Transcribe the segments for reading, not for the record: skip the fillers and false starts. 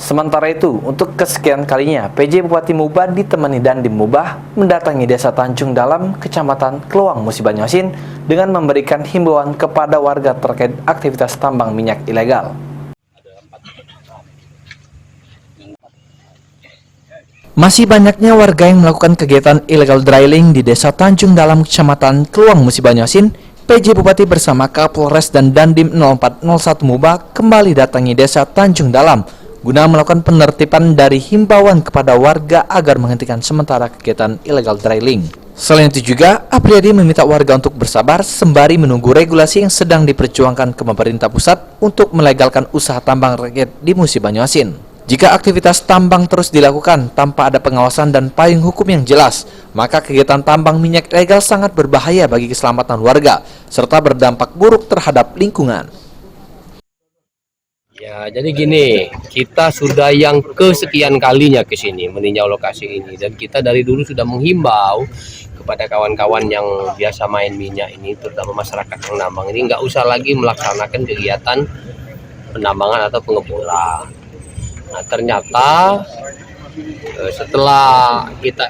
Sementara itu, untuk kesekian kalinya, PJ Bupati Muba ditemani Dandim Muba mendatangi Desa Tanjung Dalam, Kecamatan Kluang, Musi Banyuasin dengan memberikan himbauan kepada warga terkait aktivitas tambang minyak ilegal. Masih banyaknya warga yang melakukan kegiatan illegal drilling di Desa Tanjung Dalam, Kecamatan Kluang, Musi Banyuasin. PJ Bupati bersama Kapolres dan Dandim 0401 Muba kembali datangi Desa Tanjung Dalam guna melakukan penertiban dari himbauan kepada warga agar menghentikan sementara kegiatan illegal drilling. Selain itu juga, Apriyadi meminta warga untuk bersabar sembari menunggu regulasi yang sedang diperjuangkan ke pemerintah pusat untuk melegalkan usaha tambang rakyat di Musi Banyuasin. Jika aktivitas tambang terus dilakukan tanpa ada pengawasan dan payung hukum yang jelas, maka kegiatan tambang minyak ilegal sangat berbahaya bagi keselamatan warga, serta berdampak buruk terhadap lingkungan. Ya, jadi gini, kita sudah yang kesekian kalinya ke sini meninjau lokasi ini, dan kita dari dulu sudah menghimbau kepada kawan-kawan yang biasa main minyak ini, terutama masyarakat yang nambang ini, nggak usah lagi melaksanakan kegiatan penambangan atau pengeboran. Nah, ternyata setelah kita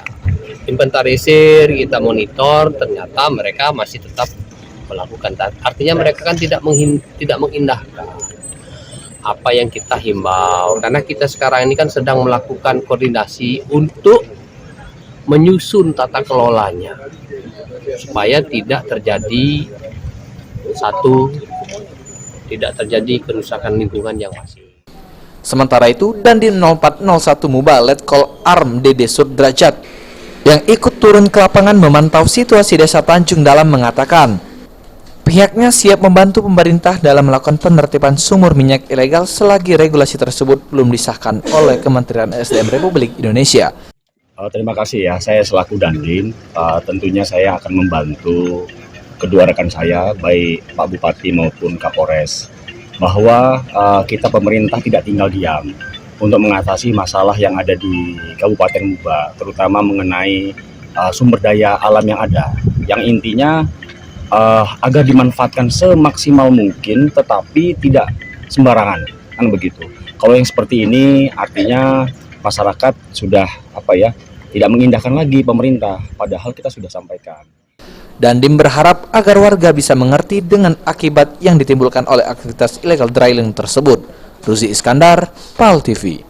inventarisir, kita monitor, ternyata mereka masih tetap melakukan. Artinya mereka kan tidak mengindahkan apa yang kita himbau, karena kita sekarang ini kan sedang melakukan koordinasi untuk menyusun tata kelolanya supaya tidak terjadi kerusakan lingkungan yang masif. Sementara itu, Dandim 0401 Muba Letkol Arm Dede Sudrajat yang ikut turun ke lapangan memantau situasi Desa Tanjung Dalam mengatakan pihaknya siap membantu pemerintah dalam melakukan penertiban sumur minyak ilegal selagi regulasi tersebut belum disahkan oleh Kementerian SDM Republik Indonesia. Terima kasih ya, saya selaku Dandim, tentunya saya akan membantu kedua rekan saya, baik Pak Bupati maupun Kapolres, bahwa kita pemerintah tidak tinggal diam untuk mengatasi masalah yang ada di Kabupaten Muba, terutama mengenai sumber daya alam yang ada, yang intinya agar dimanfaatkan semaksimal mungkin, tetapi tidak sembarangan, kan begitu. Kalau yang seperti ini artinya masyarakat sudah tidak mengindahkan lagi pemerintah, padahal kita sudah sampaikan. Dandim berharap agar warga bisa mengerti dengan akibat yang ditimbulkan oleh aktivitas illegal drilling tersebut. Ruzi Iskandar, PAL TV.